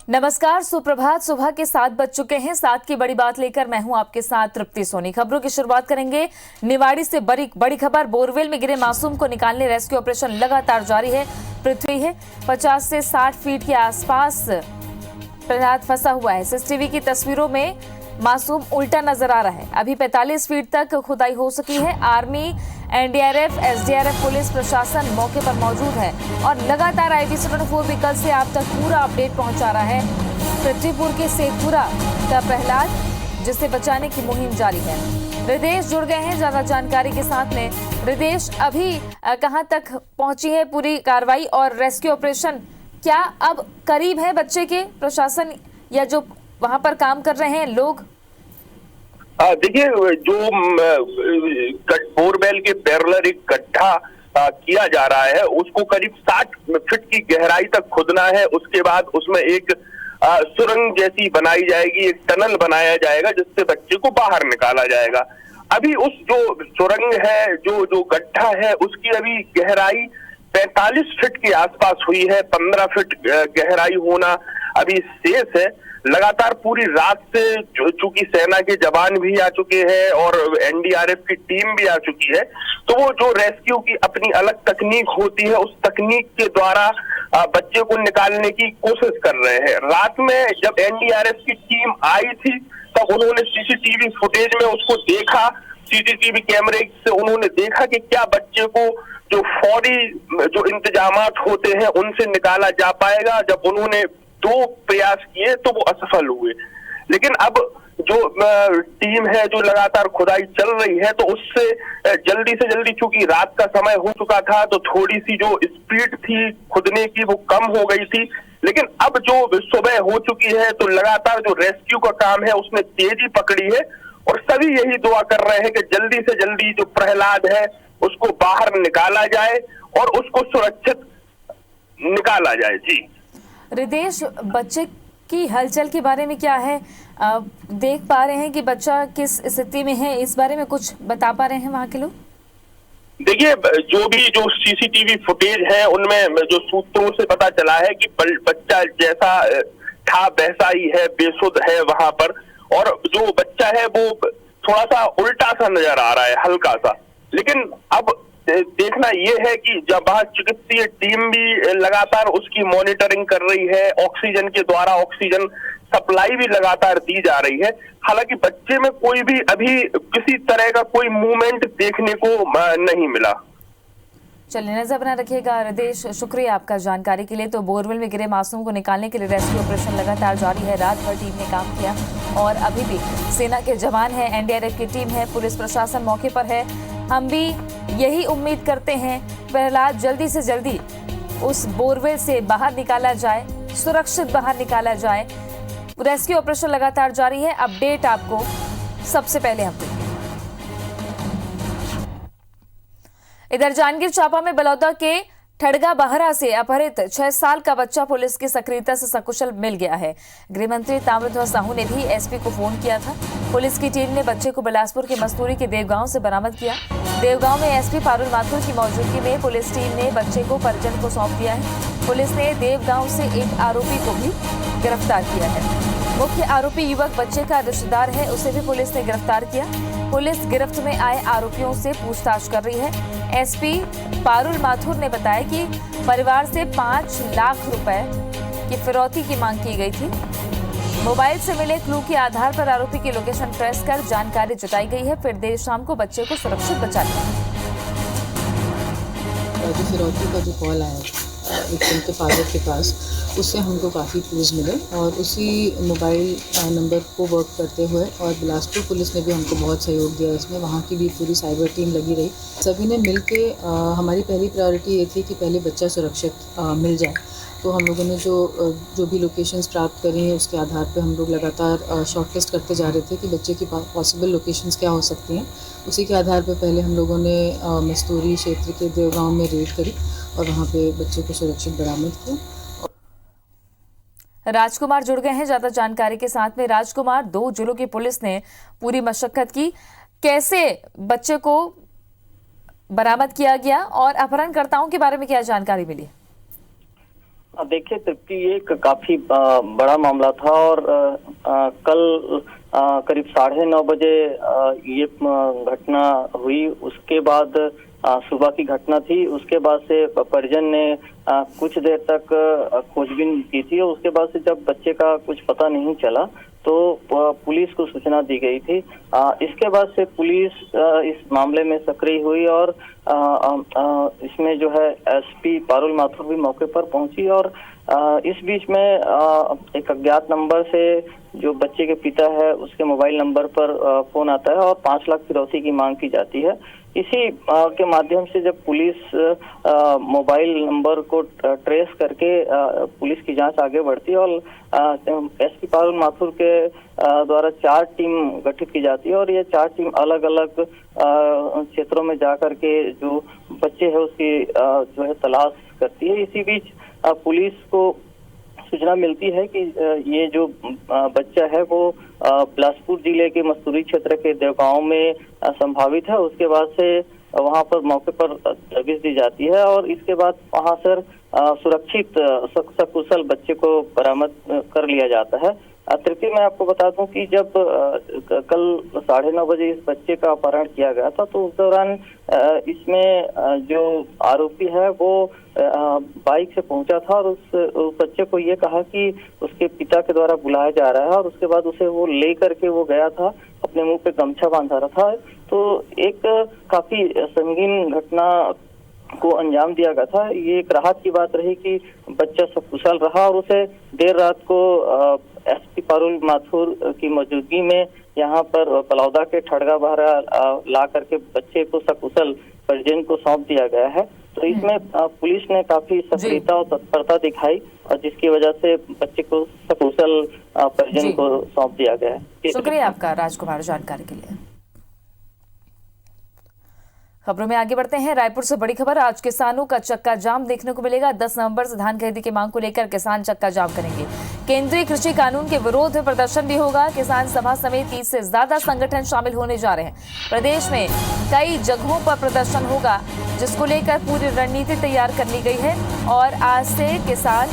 नमस्कार, सुप्रभात। सुबह के 7 बज चुके हैं। 7 की बड़ी बात लेकर मैं हूं आपके साथ तृप्ति सोनी। खबरों की शुरुआत करेंगे निवाड़ी से। बड़ी खबर, बोरवेल में गिरे मासूम को निकालने रेस्क्यू ऑपरेशन लगातार जारी है। पृथ्वी है 50 से 60 फीट के आसपास प्रहलाद फंसा हुआ है। सीसीटीवी की तस्वीरों में मासूम उल्टा नजर आ रहा है। अभी 45 फीट तक खुदाई हो सकी है। आर्मी, एनडीआरएफ, एसडीआरएफ, पुलिस प्रशासन मौके पर मौजूद है और लगातार IBC 24 भी कल से आप तक पूरा अपडेट पहुंचा रहा है। पृथ्वीपुर के सेतपुरा का प्रहलाद, जिसे बचाने की मुहिम जारी है। रिदेश जुड़ गए हैं ज्यादा जानकारी के साथ में। रिदेश, अभी कहां तक पहुंची है पूरी कार्रवाई और रेस्क्यू ऑपरेशन क्या अब करीब है बच्चे के? प्रशासन या जो वहां पर काम कर रहे हैं लोग? देखिए, जो बोरवेल के पैरेलल एक गड्ढा किया जा रहा है, उसको करीब 60 फीट की गहराई तक खोदना है। उसके बाद उसमें एक सुरंग जैसी बनाई जाएगी, एक टनल बनाया जाएगा जिससे बच्चे को बाहर निकाला जाएगा। अभी उस जो सुरंग है, जो गड्ढा है, उसकी अभी गहराई 45 फीट के आसपास हुई है। 15 फीट गहराई होना अभी शेष है। लगातार पूरी रात से चूंकि सेना के जवान भी आ चुके हैं और एनडीआरएफ की टीम भी आ चुकी है, तो वो जो रेस्क्यू की अपनी अलग तकनीक होती है, उस तकनीक के द्वारा बच्चे को निकालने की कोशिश कर रहे हैं। रात में जब एनडीआरएफ की टीम आई थी, तब उन्होंने सीसीटीवी फुटेज में उसको देखा। सीसीटीवी कैमरे से उन्होंने देखा कि क्या बच्चे को जो फौरी जो इंतजामात होते हैं उनसे निकाला जा पाएगा। जब उन्होंने 2 प्रयास किए तो वो असफल हुए। लेकिन अब जो टीम है, जो लगातार खुदाई चल रही है, तो उससे जल्दी से जल्दी, चूंकि रात का समय हो चुका था, तो थोड़ी सी जो स्पीड थी खुदने की वो कम हो गई थी। लेकिन अब जो सुबह हो चुकी है, तो लगातार जो रेस्क्यू का काम है उसने तेजी पकड़ी है और सभी यही दुआ कर रहे हैं कि जल्दी से जल्दी जो प्रहलाद है उसको बाहर निकाला जाए और उसको सुरक्षित निकाला जाए। जी रिदेश, बच्चे की हलचल के बारे में क्या है? देख पा रहे हैं कि बच्चा किस स्थिति में है? इस बारे में कुछ बता पा रहे हैं वहां के लोग? देखिए, जो सीसीटीवी फुटेज है उनमें जो सूत्रों से पता चला है कि बच्चा जैसा था वैसा ही है, बेसुध है वहां पर। और जो बच्चा है वो थोड़ा सा उल्टा सा नजर आ रहा है, हल्का सा। लेकिन अब देखना यह है कि जब वहां चिकित्सीय टीम भी लगातार उसकी मॉनिटरिंग कर रही है, ऑक्सीजन के द्वारा ऑक्सीजन सप्लाई भी लगातार दी जा रही है। हालांकि बच्चे में कोई भी अभी किसी तरह का कोई मूवमेंट देखने को नहीं मिला। चलिए, नजर बना रखिएगा। रिदेश, शुक्रिया आपका जानकारी के लिए। तो बोरवेल में गिरे मासूम को निकालने के लिए रेस्क्यू ऑपरेशन लगातार जारी है। रात भर टीम ने काम किया और अभी भी सेना के जवान हैं, एनडीआरएफ की टीम है, पुलिस प्रशासन मौके पर है। हम भी यही उम्मीद करते हैं प्रहलाद जल्दी से जल्दी उस बोरवेल से बाहर निकाला जाए, सुरक्षित बाहर निकाला जाए। रेस्क्यू ऑपरेशन लगातार जारी है। अपडेट आपको सबसे पहले हम देंगे। इधर जांजगीर चांपा में बलौदा के ठड़गा बहरा से अपहरित 6 साल का बच्चा पुलिस की सक्रियता से सकुशल मिल गया है। गृह मंत्री ताम्रध्वज साहू ने भी एसपी को फोन किया था। पुलिस की टीम ने बच्चे को बिलासपुर के मस्तूरी के देवगांव से बरामद किया। देवगांव में एसपी पारुल माथुर की मौजूदगी में पुलिस टीम ने बच्चे को परिजन को सौंप दिया है। पुलिस ने देवगांव से एक आरोपी को भी गिरफ्तार किया है। मुख्य आरोपी युवक बच्चे का रिश्तेदार है, उसे भी पुलिस ने गिरफ्तार किया। पुलिस गिरफ्त में आए आरोपियों से पूछताछ कर रही है। एसपी पारुल माथुर ने बताया कि परिवार से 5 लाख रुपए की फिरौती की मांग की गई थी। मोबाइल से मिले क्लू के आधार पर आरोपी की लोकेशन ट्रेस कर जानकारी जुटाई गई है। फिर देर शाम को बच्चे को सुरक्षित बचा लिया। फिरौती का जो कॉल आया एक उनके फादर के पास, उससे हमको काफ़ी क्लूज़ मिले और उसी मोबाइल नंबर को वर्क करते हुए और बिलासपुर पुलिस ने भी हमको बहुत सहयोग दिया इसमें। वहाँ की भी पूरी साइबर टीम लगी रही। सभी ने मिल के हमारी पहली प्रायोरिटी ये थी कि पहले बच्चा सुरक्षित मिल जाए। तो हम लोगों ने जो भी लोकेशंस प्राप्त करी हैं उसके आधार पे हम लोग लगातार शॉर्टलिस्ट करते जा रहे थे कि बच्चे की पॉसिबल लोकेशंस क्या हो सकती हैं। उसी के आधार पे पहले हम लोगों ने मस्तूरी क्षेत्र के देवगांव में रेड करी और वहाँ पे बच्चे को सुरक्षित बरामद किया। राजकुमार जुड़ गए हैं ज्यादा जानकारी के साथ में। राजकुमार, 2 जिलों की पुलिस ने पूरी मशक्कत की, कैसे बच्चे को बरामद किया गया और अपहरणकर्ताओं के बारे में क्या जानकारी मिली? देखिए तृप्ति, ये एक काफी बड़ा मामला था और कल करीब 9:30 बजे ये घटना हुई। उसके बाद सुबह की घटना थी। उसके बाद से परिजन ने कुछ देर तक खोजबीन की थी और उसके बाद से जब बच्चे का कुछ पता नहीं चला तो पुलिस को सूचना दी गई थी। इसके बाद से पुलिस इस मामले में सक्रिय हुई और इसमें जो है एसपी पारुल माथुर भी मौके पर पहुंची और इस बीच में एक अज्ञात नंबर से जो बच्चे के पिता है उसके मोबाइल नंबर पर फोन आता है और 5 लाख फिरौती की मांग की जाती है। इसी के माध्यम से जब पुलिस मोबाइल नंबर को ट्रेस करके पुलिस की जांच आगे बढ़ती है और एसपी पारुल माथुर के द्वारा 4 टीम गठित की जाती है और ये 4 टीम अलग अलग क्षेत्रों में जाकर के जो बच्चे है उसकी जो है तलाश करती है। इसी बीच पुलिस को सूचना मिलती है कि ये जो बच्चा है वो बिलासपुर जिले के मस्तूरी क्षेत्र के देवगांव में संभावित है। उसके बाद से वहां पर मौके पर दबिश दी जाती है और इसके बाद वहां से सुरक्षित सकुशल बच्चे को बरामद कर लिया जाता है। तृप्ति, मैं आपको बता दूं कि जब कल 9:30 बजे इस बच्चे का अपहरण किया गया था तो उस दौरान इसमें जो आरोपी है वो बाइक से पहुंचा था और उस बच्चे को ये कहा कि उसके पिता के द्वारा बुलाया जा रहा है और उसके बाद उसे वो ले करके वो गया था, अपने मुंह पे गमछा बांधा रहा था। तो एक काफी संगीन घटना को अंजाम दिया गया था। ये एक राहत की बात रही कि बच्चा सकुशल रहा और उसे देर रात को एसपी पारुल माथुर की मौजूदगी में यहाँ पर पलौदा के ठड़गा बहरा ला करके बच्चे को सकुशल परिजन को सौंप दिया गया है। तो इसमें पुलिस ने काफी सक्रियता और तत्परता दिखाई और जिसकी वजह से बच्चे को सकुशल परिजन को सौंप दिया गया है। शुक्रिया आपका राजकुमार जानकारी के लिए। खबरों में आगे बढ़ते हैं। रायपुर से बड़ी खबर, आज किसानों का चक्का जाम देखने को मिलेगा। 10 नवंबर से धान खरीदी की मांग को लेकर किसान चक्का जाम करेंगे। केंद्रीय कृषि कानून के विरोध में प्रदर्शन भी होगा। किसान सभा समेत 30 से ज्यादा संगठन शामिल होने जा रहे हैं। प्रदेश में कई जगहों पर प्रदर्शन होगा जिसको लेकर पूरी रणनीति तैयार कर ली गई है और आज से किसान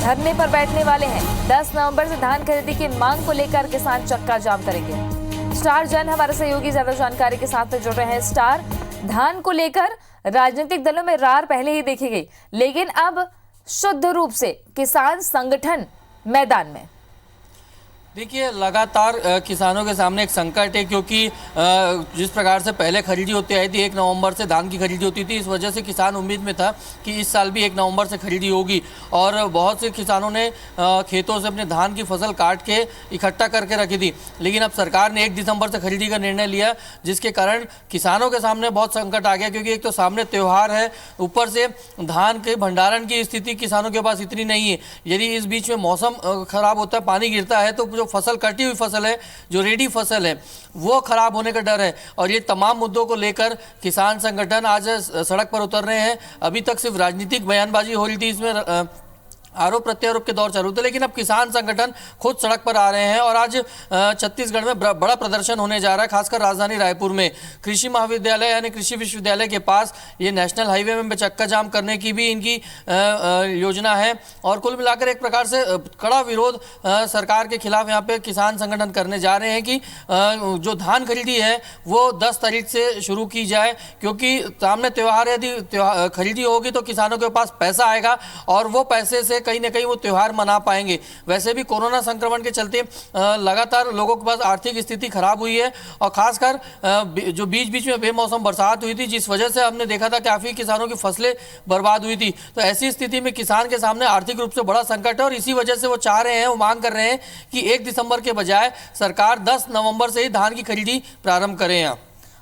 धरने पर बैठने वाले हैं। 10 नवंबर से धान खरीदी की मांग को लेकर किसान चक्का जाम करेंगे। स्टार जैन हमारे सहयोगी ज्यादा जानकारी के साथ जुड़ रहे हैं। स्टार, धान को लेकर राजनीतिक दलों में रार पहले ही देखी गई, लेकिन अब शुद्ध रूप से किसान संगठन मैदान में। देखिए, लगातार किसानों के सामने एक संकट है क्योंकि जिस प्रकार से पहले खरीदी होती आई थी, 1 नवंबर से धान की खरीदी होती थी, इस वजह से किसान उम्मीद में था कि इस साल भी 1 नवंबर से खरीदी होगी और बहुत से किसानों ने खेतों से अपने धान की फसल काट के इकट्ठा करके रखी थी। लेकिन अब सरकार ने 1 दिसंबर से खरीदी का निर्णय लिया जिसके कारण किसानों के सामने बहुत संकट आ गया क्योंकि एक तो सामने त्यौहार है, ऊपर से धान के भंडारण की स्थिति किसानों के पास इतनी नहीं है। यदि इस बीच में मौसम खराब होता है, पानी गिरता है तो जो फसल कटी हुई फसल है, जो रेडी फसल है, वो खराब होने का डर है और ये तमाम मुद्दों को लेकर किसान संगठन आज सड़क पर उतर रहे हैं। अभी तक सिर्फ राजनीतिक बयानबाजी हो रही थी, इसमें आरोप प्रत्यारोप के दौर चालू थे, लेकिन अब किसान संगठन खुद सड़क पर आ रहे हैं और आज छत्तीसगढ़ में बड़ा प्रदर्शन होने जा रहा है। खासकर राजधानी रायपुर में कृषि महाविद्यालय यानी कृषि विश्वविद्यालय के पास ये नेशनल हाईवे में चक्का जाम करने की भी इनकी योजना है और कुल मिलाकर एक प्रकार से कड़ा विरोध सरकार के खिलाफ यहाँ पे किसान संगठन करने जा रहे हैं कि जो धान खरीदी है वो 10 तारीख से शुरू की जाए क्योंकि सामने त्यौहार है। यदि खरीदी होगी तो किसानों के पास पैसा आएगा और वो पैसे से कहीं ना कहीं वो त्यौहार मना पाएंगे। वैसे भी कोरोना संक्रमण के चलते लगातार लोगों के पास आर्थिक स्थिति खराब हुई है और खासकर जो बीच बीच में बेमौसम बरसात हुई थी जिस वजह से हमने देखा था काफी किसानों की फसलें बर्बाद हुई थी। तो ऐसी स्थिति में किसान के सामने आर्थिक रूप से बड़ा संकट है और इसी वजह से वो चाह रहे हैं, वो मांग कर रहे हैं कि 1 दिसंबर के बजाय सरकार 10 नवंबर से ही धान की खरीदी प्रारंभ करें।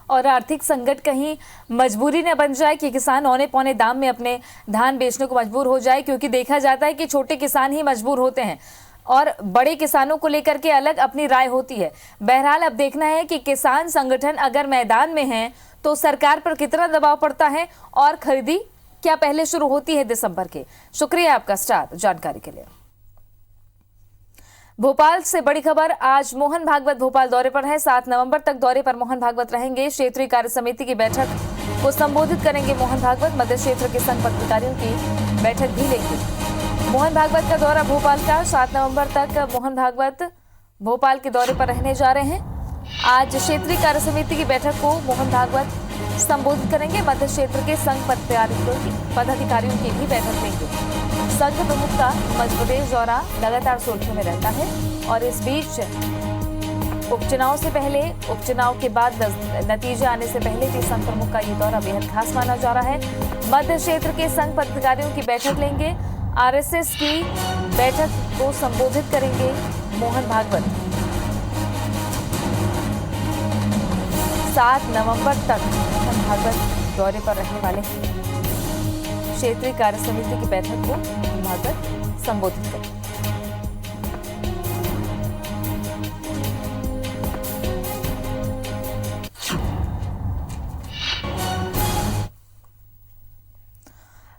और आर्थिक संकट कहीं मजबूरी न बन जाए कि किसान औने पौने दाम में अपने धान बेचने को मजबूर हो जाए, क्योंकि देखा जाता है कि छोटे किसान ही मजबूर होते हैं और बड़े किसानों को लेकर के अलग अपनी राय होती है। बहरहाल अब देखना है कि किसान संगठन अगर मैदान में हैं तो सरकार पर कितना दबाव पड़ता है और खरीदी क्या पहले शुरू होती है दिसंबर के। शुक्रिया आपका स्टार जानकारी के लिए। भोपाल से बड़ी खबर, आज मोहन भागवत भोपाल दौरे पर है। 7 नवंबर तक दौरे पर मोहन भागवत रहेंगे। क्षेत्रीय कार्य समिति की बैठक को संबोधित करेंगे मोहन भागवत। मध्य क्षेत्र के संघ पदाधिकारियों की बैठक भी लेंगे। मोहन भागवत का दौरा भोपाल का 7 नवंबर तक मोहन भागवत भोपाल के दौरे पर रहने जा रहे हैं। आज क्षेत्रीय कार्य समिति की बैठक को मोहन भागवत संबोधित करेंगे। मध्य क्षेत्र के संघ पदाधिकारियों की भी बैठक लेंगे। संघ प्रमुख का मध्य प्रदेश दौरा लगातार सुर्खियों में रहता है और इस बीच उपचुनाव से पहले, उपचुनाव के बाद नतीजे आने से पहले भी संघ प्रमुख का ये दौरा बेहद खास माना जा रहा है। मध्य क्षेत्र के संघ पदाधिकारियों की बैठक लेंगे। आरएसएस की बैठक को संबोधित करेंगे मोहन भागवत। 7 नवंबर तक मोहन भागवत दौरे पर रहने वाले हैं। क्षेत्रीय कार्य समिति की बैठक को मोहन भागवत संबोधित करेंगे।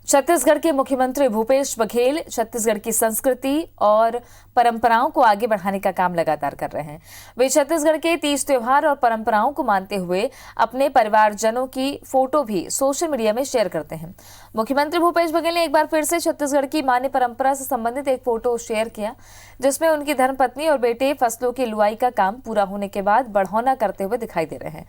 छत्तीसगढ़ के मुख्यमंत्री भूपेश बघेल छत्तीसगढ़ की संस्कृति और परंपराओं को आगे बढ़ाने का काम लगातार कर रहे हैं। वे छत्तीसगढ़ के तीज त्योहार और परंपराओं को मानते हुए अपने परिवारजनों की फोटो भी सोशल मीडिया में शेयर करते हैं। मुख्यमंत्री भूपेश बघेल ने एक बार फिर से छत्तीसगढ़ की मान्य परंपरा से संबंधित एक फोटो शेयर किया, जिसमें उनकी धर्मपत्नी और बेटे फसलों की लुआई का काम पूरा होने के बाद बढ़ौना करते हुए दिखाई दे रहे हैं।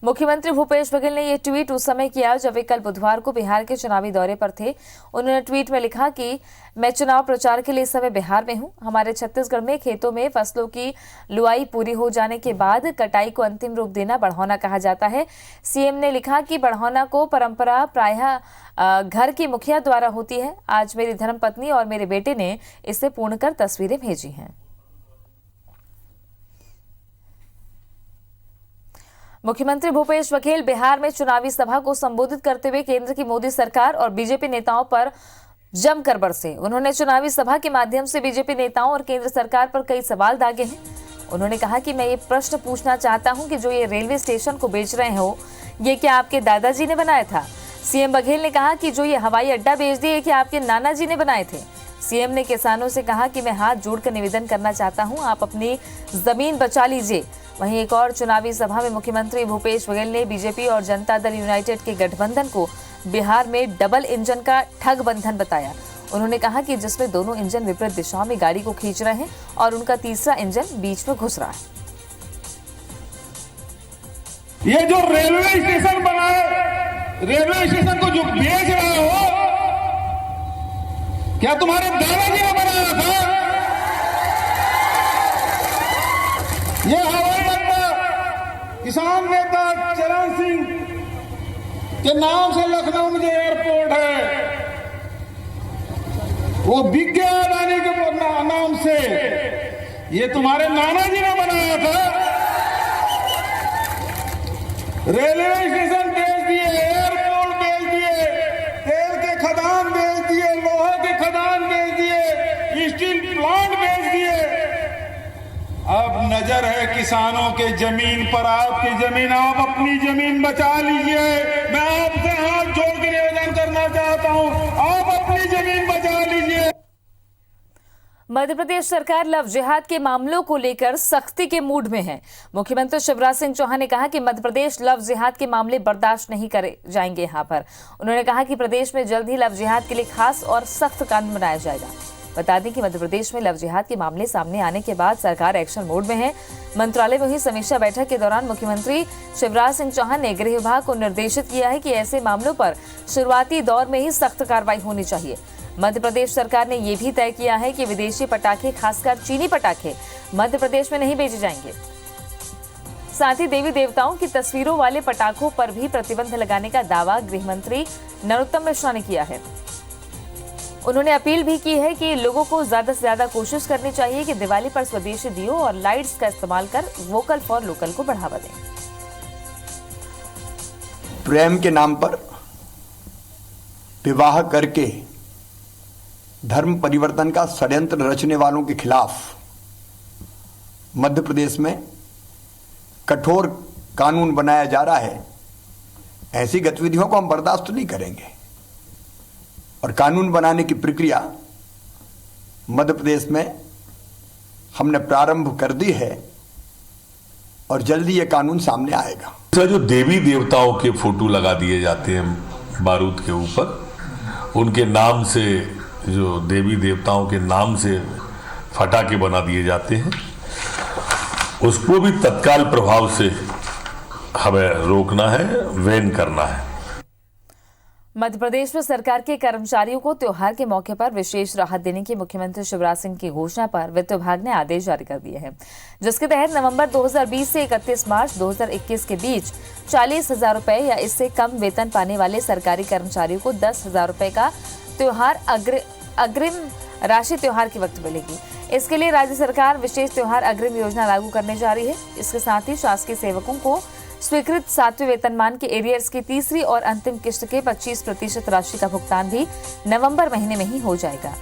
मुख्यमंत्री भूपेश बघेल ने यह ट्वीट उस समय किया जब वे कल बुधवार को बिहार के चुनावी दौरे पर थे। उन्होंने ट्वीट में लिखा कि मैं चुनाव प्रचार के लिए इस समय बिहार में हूं। हमारे छत्तीसगढ़ में खेतों में फसलों की लुआई पूरी हो जाने के बाद कटाई को अंतिम रूप देना बढ़ौना कहा जाता है। सीएम ने लिखा कि बढ़ौना को परंपरा प्रायः घर की मुखिया द्वारा होती है। आज मेरी धर्मपत्नी और मेरे बेटे ने इसे पूर्ण कर तस्वीरें भेजी हैं। मुख्यमंत्री भूपेश बघेल बिहार में चुनावी सभा को संबोधित करते हुए केंद्र की मोदी सरकार और बीजेपी नेताओं पर जमकर बरसे। उन्होंने चुनावी सभा के माध्यम से बीजेपी नेताओं और केंद्र सरकार पर कई सवाल दागे हैं। उन्होंने कहा कि मैं ये प्रश्न पूछना चाहता हूं कि जो ये रेलवे स्टेशन को बेच रहे हो, ये क्या आपके दादाजी ने बनाया था? सीएम बघेल ने कहा कि जो ये हवाई अड्डा बेच दिए, क्या आपके नाना जी ने बनाए थे? सीएम ने किसानों से कहा कि मैं हाथ जोड़कर निवेदन करना चाहता हूं, आप अपनी जमीन बचा लीजिए। वहीं एक और चुनावी सभा में मुख्यमंत्री भूपेश बघेल ने बीजेपी और जनता दल यूनाइटेड के गठबंधन को बिहार में डबल इंजन का ठग बंधन बताया। उन्होंने कहा कि जिसमें दोनों इंजन विपरीत दिशाओं में गाड़ी को खींच रहे हैं और उनका तीसरा इंजन बीच में घुस रहा है। ये जो रेलवे स्टेशन बना है, रेलवे स्टेशन को जो बेच रहे हो, क्या तुम्हारे दादाजी ने बनाया था? ये हवाई अड्डा किसान नेता चरण सिंह के नाम से लखनऊ में जो एयरपोर्ट है, वो बिक गया अडानी के नाम से। ये तुम्हारे नाना जी ने बनाया था। रेलवे स्टेशन बेच दिए, एयरपोर्ट बेच दिए, तेल के खदान बेच दिए, लोहे के खदान बेच दिए, स्टील प्लांट बेच दिए। अब नजर है किसानों के जमीन पर, आपकी जमीन, आप अपनी जमीन बचा लीजिए। मैं आपसे हाथ जोड़ के निवेदन करना चाहता हूं, आप अपनी जमीन बचा लीजिए। मध्य प्रदेश सरकार लव जिहाद के मामलों को लेकर सख्ती के मूड में है। मुख्यमंत्री शिवराज सिंह चौहान ने कहा कि मध्य प्रदेश लव जिहाद के मामले बर्दाश्त नहीं करे जाएंगे। यहां पर उन्होंने कहा कि प्रदेश में जल्द ही लव जिहाद के लिए खास और सख्त कानून बनाया जाएगा। बता दें कि मध्य प्रदेश में लव जिहाद के मामले सामने आने के बाद सरकार एक्शन मोड में है। मंत्रालय में हुई समीक्षा बैठक के दौरान मुख्यमंत्री शिवराज सिंह चौहान ने गृह विभाग को निर्देशित किया है कि ऐसे मामलों पर शुरुआती दौर में ही सख्त कार्रवाई होनी चाहिए। मध्य प्रदेश सरकार ने यह भी तय किया है कि विदेशी पटाखे, खासकर चीनी पटाखे, मध्य प्रदेश में नहीं बेचे जाएंगे। साथ ही देवी देवताओं की तस्वीरों वाले पटाखों पर भी प्रतिबंध लगाने का दावा गृह मंत्री नरोत्तम मिश्रा ने किया है। उन्होंने अपील भी की है कि लोगों को ज्यादा से ज्यादा कोशिश करनी चाहिए कि दिवाली पर स्वदेशी दियो और लाइट्स का इस्तेमाल कर वोकल फॉर लोकल को बढ़ावा दें। प्रेम के नाम पर विवाह करके धर्म परिवर्तन का षड्यंत्र रचने वालों के खिलाफ मध्य प्रदेश में कठोर कानून बनाया जा रहा है। ऐसी गतिविधियों को हम बर्दाश्त नहीं करेंगे और कानून बनाने की प्रक्रिया मध्य प्रदेश में हमने प्रारंभ कर दी है और जल्दी ये कानून सामने आएगा। जो देवी देवताओं के फोटो लगा दिए जाते हैं बारूद के ऊपर, उनके नाम से जो देवी देवताओं के नाम से फटाके बना दिए जाते हैं, उसको भी तत्काल प्रभाव से हमें रोकना है, बैन करना है। मध्य प्रदेश में सरकार के कर्मचारियों को त्योहार के मौके पर विशेष राहत देने की मुख्यमंत्री शिवराज सिंह की घोषणा पर वित्त विभाग ने आदेश जारी कर दिए हैं, जिसके तहत नवंबर 2020 से 31 मार्च 2021 के बीच 40,000 रुपए या इससे कम वेतन पाने वाले सरकारी कर्मचारियों को 10,000 रुपए का त्योहार अग्रिम राशि त्योहार के वक्त मिलेगी। इसके लिए राज्य सरकार विशेष त्योहार अग्रिम योजना लागू करने जा रही है। इसके साथ ही शासकीय सेवकों को स्वीकृत 7वें वेतनमान के एरियर्स की तीसरी और अंतिम किस्त के 25% राशि का भुगतान भी नवंबर महीने में ही हो जाएगा।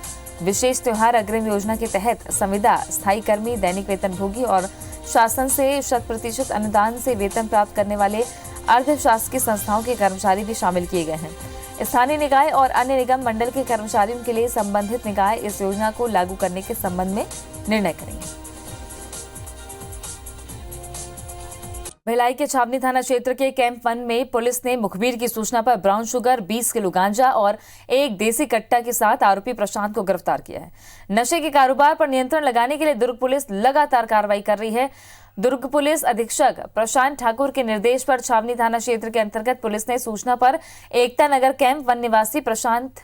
विशेष त्योहार अग्रिम योजना के तहत संविदा, स्थायी कर्मी, दैनिक वेतनभोगी और शासन से 100% अनुदान से वेतन प्राप्त करने वाले अर्ध शासकीय संस्थाओं के कर्मचारी भी शामिल किए गए हैं। स्थानीय निकाय और अन्य निगम मंडल के कर्मचारियों के लिए संबंधित निकाय इस योजना को लागू करने के संबंध में निर्णय करेंगे। भिलाई के छावनी थाना क्षेत्र के कैंप 1 में पुलिस ने मुखबिर की सूचना पर ब्राउन शुगर, 20 किलो गांजा और एक देसी कट्टा के साथ आरोपी प्रशांत को गिरफ्तार किया है। नशे के कारोबार पर नियंत्रण लगाने के लिए दुर्ग पुलिस लगातार कार्रवाई कर रही है। दुर्ग पुलिस अधीक्षक प्रशांत ठाकुर के निर्देश पर छावनी थाना क्षेत्र के अंतर्गत पुलिस ने सूचना पर एकता नगर कैंप 1 निवासी प्रशांत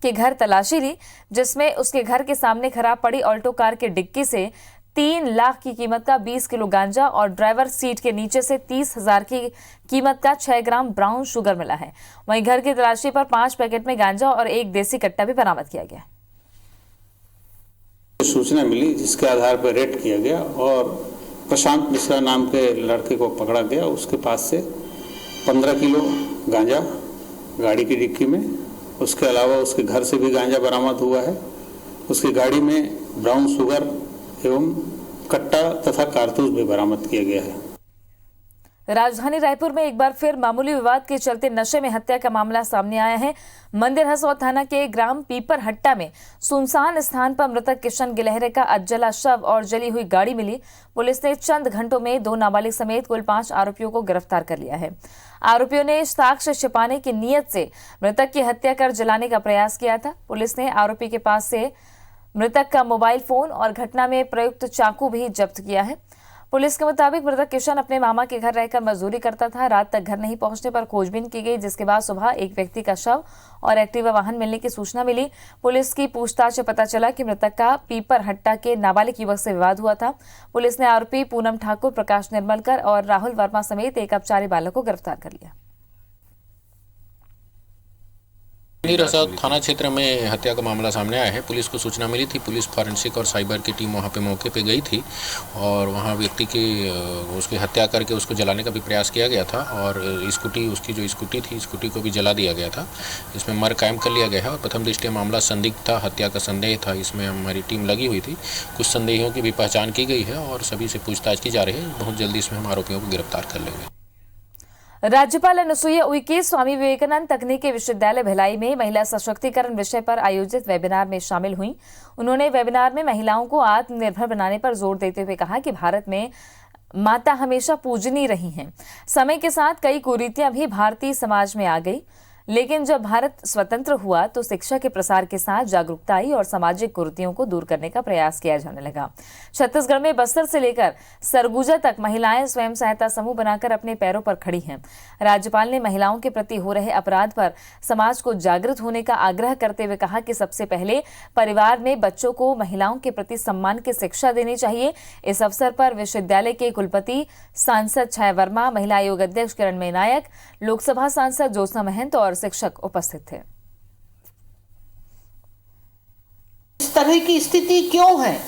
के घर तलाशी ली, जिसमें उसके घर के सामने खराब पड़ी ऑल्टो कार के डिक्की से 3 लाख की कीमत का 20 किलो गांजा और ड्राइवर सीट के नीचे से 30,000 की कीमत का 6 ग्राम ब्राउन शुगर मिला है। वहीं घर की तलाशी पर 5 पैकेट में गांजा और एक देसी कट्टा भी बरामद किया गया। सूचना मिली जिसके आधार पर रेड किया गया और प्रशांत मिश्रा नाम के लड़के को पकड़ा गया। उसके पास से 15 किलो गांजा गाड़ी की डिक्की में, उसके अलावा उसके घर से भी गांजा बरामद हुआ है। उसकी गाड़ी में ब्राउन शुगर एवं कट्टा तथा कारतूस भी बरामद किया गया है। राजधानी रायपुर में एक बार फिर मामूली विवाद के चलते नशे में हत्या का मामला सामने आया है। मंदिर हसौद थाना के ग्राम पीपर हट्टा में सुनसान स्थान पर मृतक किशन गिलहरे का अधजला शव और जली हुई गाड़ी मिली। पुलिस ने चंद घंटों में 2 नाबालिग समेत कुल 5 आरोपियों को गिरफ्तार कर लिया है। आरोपियों ने साक्ष्य छिपाने की नीयत से मृतक की हत्या कर जलाने का प्रयास किया था। पुलिस ने आरोपी के पास से मृतक का मोबाइल फोन और घटना में प्रयुक्त चाकू भी जब्त किया है। पुलिस के मुताबिक मृतक किशन अपने मामा के घर रहकर मजदूरी करता था। रात तक घर नहीं पहुंचने पर खोजबीन की गई, जिसके बाद सुबह एक व्यक्ति का शव और एक्टिवा वाहन मिलने की सूचना मिली। पुलिस की पूछताछ से पता चला कि मृतक का पीपर हट्टा के नाबालिग युवक से विवाद हुआ था। पुलिस ने आरोपी पूनम ठाकुर, प्रकाश निर्मलकर और राहुल वर्मा समेत एक अपचारी बालक को गिरफ्तार कर लिया। मंदिर हसौद थाना क्षेत्र में हत्या का मामला सामने आया है। पुलिस को सूचना मिली थी। पुलिस फॉरेंसिक और साइबर की टीम वहां पे मौके पे गई थी और वहां व्यक्ति की उसकी हत्या करके उसको जलाने का भी प्रयास किया गया था और स्कूटी, उसकी जो स्कूटी थी, स्कूटी को भी जला दिया गया था। इसमें मर्ग कायम कर लिया गया है और प्रथम दृष्टया मामला संदिग्ध था, हत्या का संदेह था। इसमें हमारी टीम लगी हुई थी। कुछ संदेहियों की भी पहचान की गई है और सभी से पूछताछ की जा रही है। बहुत जल्दी इसमें हम आरोपियों को गिरफ्तार कर लेंगे। राज्यपाल अनुसुईया उइके स्वामी विवेकानंद तकनीकी विश्वविद्यालय भिलाई में महिला सशक्तिकरण विषय पर आयोजित वेबिनार में शामिल हुई। उन्होंने वेबिनार में महिलाओं को आत्मनिर्भर बनाने पर जोर देते हुए कहा कि भारत में माता हमेशा पूजनीय रही हैं। समय के साथ कई कुरीतियां भी भारतीय समाज में आ गई, लेकिन जब भारत स्वतंत्र हुआ तो शिक्षा के प्रसार के साथ जागरूकता आई और सामाजिक कुरीतियों को दूर करने का प्रयास किया जाने लगा। छत्तीसगढ़ में बस्तर से लेकर सरगुजा तक महिलाएं स्वयं सहायता समूह बनाकर अपने पैरों पर खड़ी हैं। राज्यपाल ने महिलाओं के प्रति हो रहे अपराध पर समाज को जागृत होने का आग्रह करते हुए कहा कि सबसे पहले परिवार में बच्चों को महिलाओं के प्रति सम्मान की शिक्षा देनी चाहिए। इस अवसर पर विश्वविद्यालय के कुलपति सांसद छाया वर्मा, महिला आयोग अध्यक्ष किरणमयी नायक, लोकसभा सांसद ज्योत्सना महंत और शिक्षक उपस्थित थे। इस तरह की स्थिति क्यों है,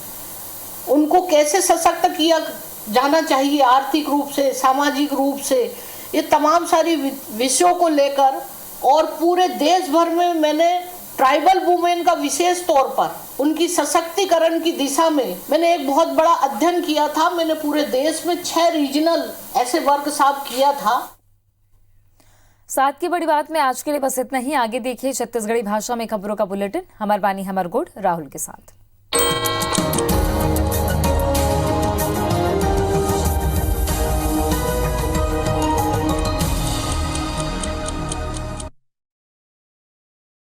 उनको कैसे सशक्त किया जाना चाहिए, आर्थिक रूप से, सामाजिक रूप से, ये तमाम सारी विषयों को लेकर और पूरे देश भर में मैंने ट्राइबल वुमेन का विशेष तौर पर उनकी सशक्तिकरण की दिशा में मैंने एक बहुत बड़ा अध्ययन किया था। मैंने पूरे देश में 6 रीजनल ऐसे वर्कशॉप किया था। साथ की बड़ी बात में आज के लिए बस इतना ही। आगे देखिए छत्तीसगढ़ी भाषा में खबरों का बुलेटिन। हमार बानी हमर गुड राहुल के साथ।